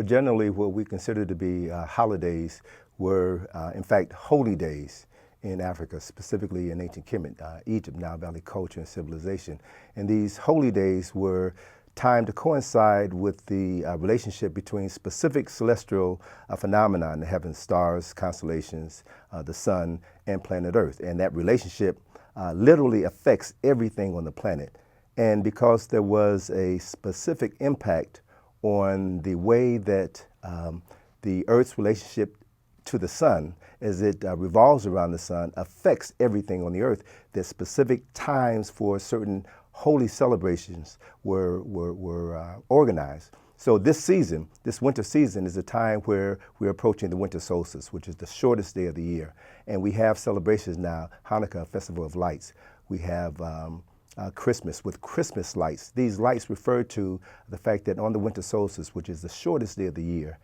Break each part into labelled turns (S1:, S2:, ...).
S1: Well, generally, what we consider to be holidays were, in fact, holy days in Africa, specifically in ancient Kemet, Egypt, Nile Valley culture and civilization. And these holy days were timed to coincide with the relationship between specific celestial phenomena in the heavens, stars, constellations, the sun, and planet Earth. And that relationship literally affects everything on the planet. And because there was a specific impact on the way that the Earth's relationship to the sun, as it revolves around the sun, affects everything on the Earth, that specific times for certain holy celebrations were organized. So this season, this winter season, is a time where we're approaching the winter solstice, which is the shortest day of the year. And we have celebrations now, Hanukkah, Festival of Lights. We have Christmas with Christmas lights. These lights refer to the fact that on the winter solstice, which is the shortest day of the year,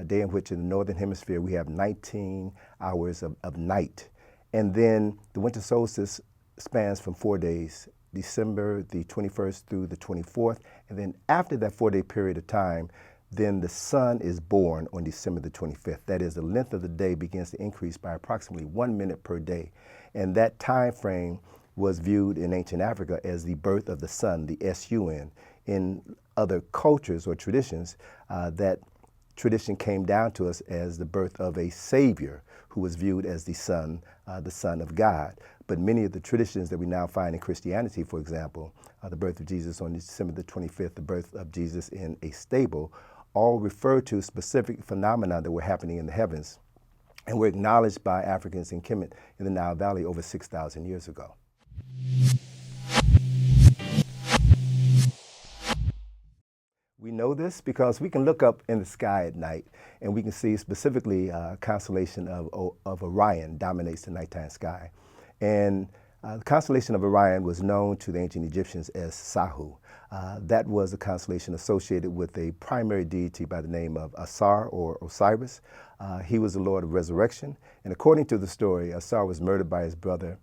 S1: day in which in the northern hemisphere we have 19 hours of night. And then the winter solstice spans from 4 days, December the 21st through the 24th. And then after that 4-day period of time, then the sun is born on December the 25th. That is, the length of the day begins to increase by approximately 1 minute per day. And that time frame was viewed in ancient Africa as the birth of the sun, the sun. In other cultures or traditions, that tradition came down to us as the birth of a savior who was viewed as the Son of God. But many of the traditions that we now find in Christianity, for example, the birth of Jesus on December the 25th, the birth of Jesus in a stable, all refer to specific phenomena that were happening in the heavens and were acknowledged by Africans in Kemet in the Nile Valley over 6,000 years ago. We know this because we can look up in the sky at night and we can see specifically constellation of Orion dominates the nighttime sky. And the constellation of Orion was known to the ancient Egyptians as Sahu. That was a constellation associated with a primary deity by the name of Asar or Osiris. He was the Lord of resurrection. And according to the story, Asar was murdered by his brother.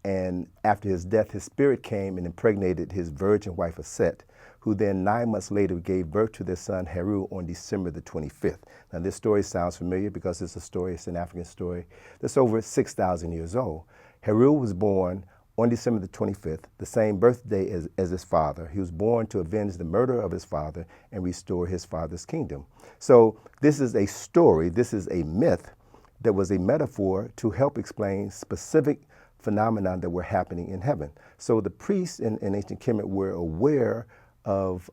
S1: And after his death, his spirit came and impregnated his virgin wife, Set, who then 9 months later gave birth to their son, Heru, on December the 25th. Now, this story sounds familiar because it's an African story that's over 6,000 years old. Heru was born on December the 25th, the same birthday as his father. He was born to avenge the murder of his father and restore his father's kingdom. So this is a story, this is a myth that was a metaphor to help explain specific phenomena that were happening in heaven. So the priests in ancient Kemet were aware of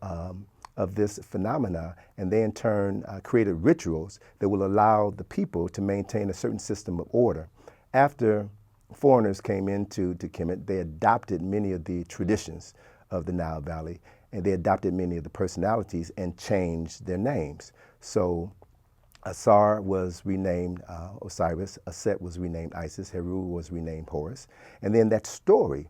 S1: this phenomena, and they in turn created rituals that will allow the people to maintain a certain system of order. After foreigners came into Kemet, they adopted many of the traditions of the Nile Valley, and they adopted many of the personalities and changed their names. So Asar was renamed Osiris, Aset was renamed Isis, Heru was renamed Horus. And then that story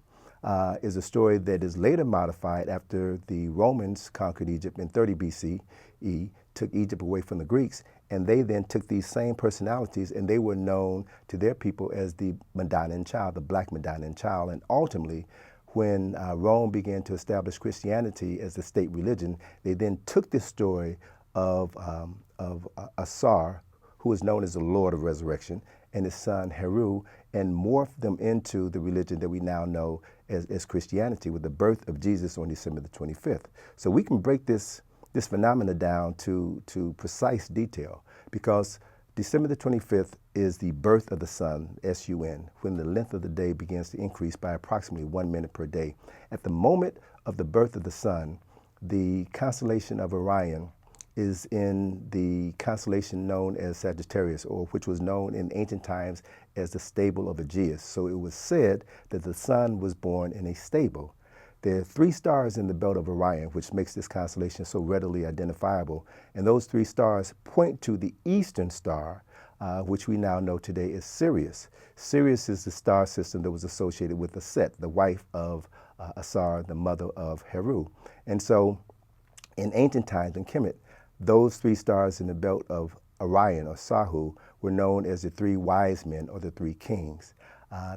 S1: is a story that is later modified after the Romans conquered Egypt in 30 BCE, took Egypt away from the Greeks, and they then took these same personalities and they were known to their people as the Madonnan child, the Black Madonnan child. And ultimately, when Rome began to establish Christianity as the state religion, they then took this story of Asar, who is known as the Lord of Resurrection, and his son Heru, and morphed them into the religion that we now know as Christianity, with the birth of Jesus on December the 25th. So we can break this phenomena down to precise detail, because December the 25th is the birth of the sun, S-U-N, when the length of the day begins to increase by approximately 1 minute per day. At the moment of the birth of the sun, the constellation of Orion is in the constellation known as Sagittarius, or which was known in ancient times as the stable of Aegeus. So it was said that the sun was born in a stable. There are 3 stars in the belt of Orion, which makes this constellation so readily identifiable. And those 3 stars point to the eastern star, which we now know today is Sirius. Sirius is the star system that was associated with Set, the wife of Asar, the mother of Heru. And so in ancient times in Kemet, those 3 stars in the belt of Orion, or Sahu, were known as the 3 wise men, or the 3 kings.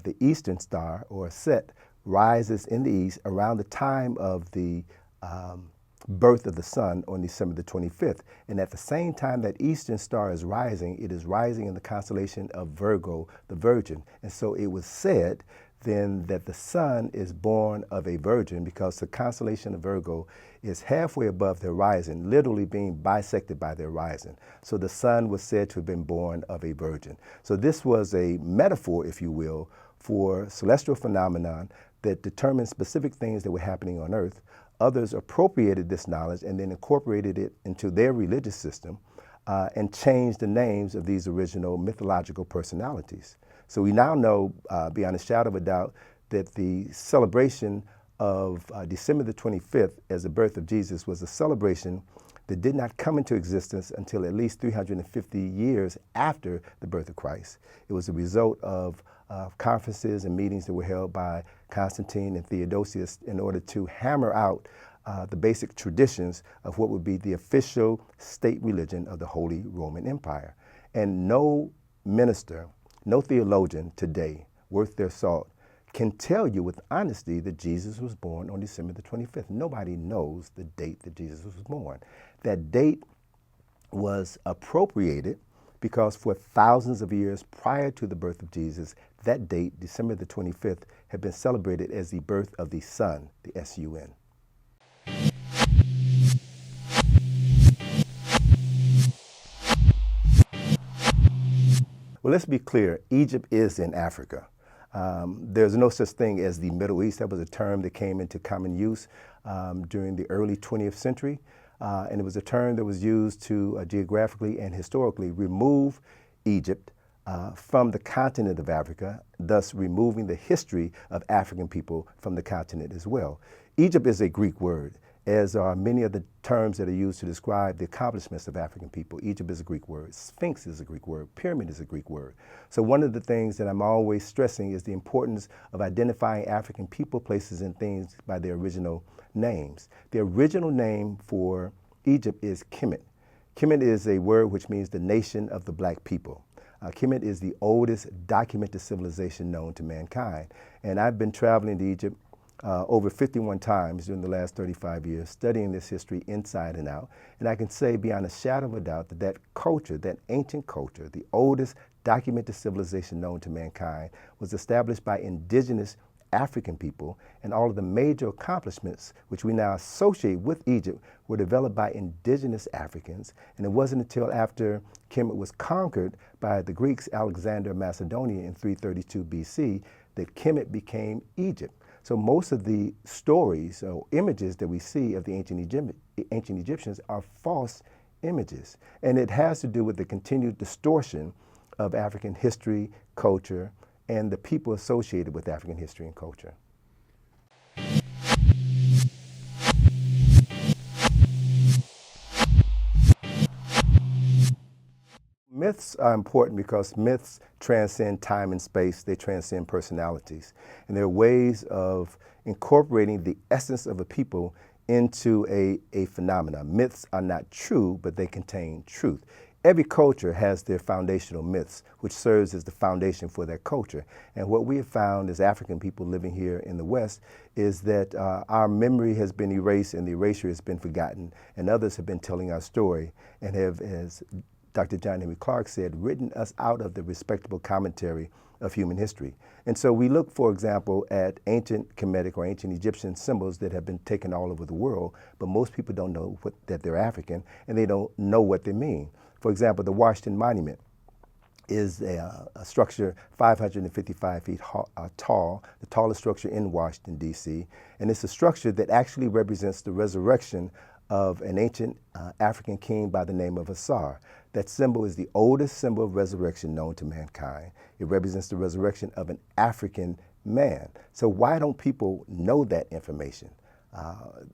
S1: The eastern star, or Set, rises in the east around the time of the birth of the sun on December the 25th. And at the same time that Eastern Star is rising, it is rising in the constellation of Virgo, the Virgin. And so it was said then that the sun is born of a virgin because the constellation of Virgo is halfway above the horizon, literally being bisected by the horizon. So the sun was said to have been born of a virgin. So this was a metaphor, if you will, for celestial phenomenon that determined specific things that were happening on Earth. Others appropriated this knowledge and then incorporated it into their religious system and changed the names of these original mythological personalities. So we now know, beyond a shadow of a doubt, that the celebration of December the 25th as the birth of Jesus was a celebration that did not come into existence until at least 350 years after the birth of Christ. It was a result of conferences and meetings that were held by Constantine and Theodosius in order to hammer out the basic traditions of what would be the official state religion of the Holy Roman Empire. And no minister, no theologian today worth their salt can tell you with honesty that Jesus was born on December the 25th. Nobody knows the date that Jesus was born. That date was appropriated because for thousands of years prior to the birth of Jesus, that date, December the 25th, had been celebrated as the birth of the sun, the S-U-N. Well, let's be clear, Egypt is in Africa. There's no such thing as the Middle East. That was a term that came into common use during the early 20th century. And it was a term that was used to geographically and historically remove Egypt from the continent of Africa, thus removing the history of African people from the continent as well. Egypt is a Greek word, as are many of the terms that are used to describe the accomplishments of African people. Egypt is a Greek word. Sphinx is a Greek word. Pyramid is a Greek word. So one of the things that I'm always stressing is the importance of identifying African people, places, and things by their original names. The original name for Egypt is Kemet. Kemet is a word which means the nation of the black people. Kemet is the oldest documented civilization known to mankind. And I've been traveling to Egypt over 51 times during the last 35 years, studying this history inside and out. And I can say beyond a shadow of a doubt that that culture, that ancient culture, the oldest documented civilization known to mankind, was established by indigenous African people, and all of the major accomplishments which we now associate with Egypt were developed by indigenous Africans. And it wasn't until after Kemet was conquered by the Greeks, Alexander of Macedonia in 332 BC, that Kemet became Egypt. So most of the stories or images that we see of the ancient Egyptians are false images. And it has to do with the continued distortion of African history, culture, and the people associated with African history and culture. Myths are important because myths transcend time and space, they transcend personalities. And they're ways of incorporating the essence of a people into a phenomenon. Myths are not true, but they contain truth. Every culture has their foundational myths, which serves as the foundation for their culture. And what we have found as African people living here in the West is that our memory has been erased and the erasure has been forgotten, and others have been telling our story and have, as Dr. John Henry Clarke said, written us out of the respectable commentary of human history. And so we look, for example, at ancient Kemetic or ancient Egyptian symbols that have been taken all over the world, but most people don't know that they're African, and they don't know what they mean. For example, the Washington Monument is a structure 555 feet tall, the tallest structure in Washington, D.C., and it's a structure that actually represents the resurrection of an ancient African king by the name of Asar. That symbol is the oldest symbol of resurrection known to mankind. It represents the resurrection of an African man. So why don't people know that information?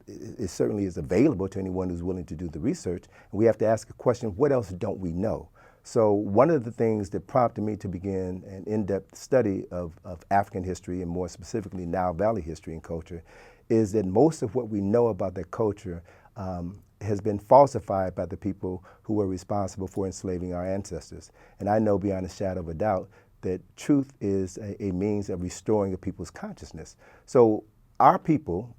S1: It certainly is available to anyone who's willing to do the research. And we have to ask a question, what else don't we know? So one of the things that prompted me to begin an in-depth study of African history, and more specifically Nile Valley history and culture, is that most of what we know about that culture has been falsified by the people who were responsible for enslaving our ancestors. And I know beyond a shadow of a doubt that truth is a means of restoring a people's consciousness. So our people,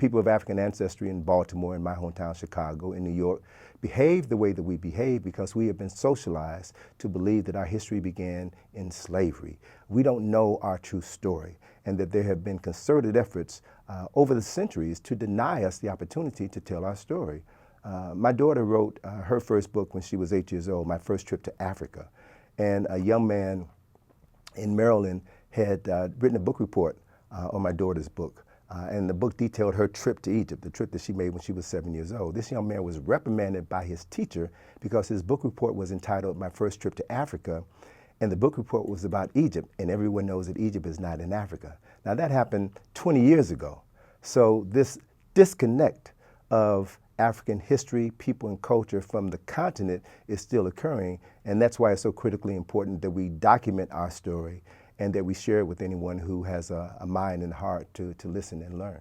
S1: people of African ancestry in Baltimore, in my hometown, Chicago, in New York, behave the way that we behave because we have been socialized to believe that our history began in slavery. We don't know our true story, and that there have been concerted efforts over the centuries to deny us the opportunity to tell our story. My daughter wrote her first book when she was 8 years old, My First Trip to Africa. And a young man in Maryland had written a book report on my daughter's book. And the book detailed her trip to Egypt, the trip that she made when she was 7 years old. This young man was reprimanded by his teacher because his book report was entitled My First Trip to Africa, and the book report was about Egypt, and everyone knows that Egypt is not in Africa. Now that happened 20 years ago. So this disconnect of African history, people, and culture from the continent is still occurring, and that's why it's so critically important that we document our story and that we share it with anyone who has a mind and heart to listen and learn.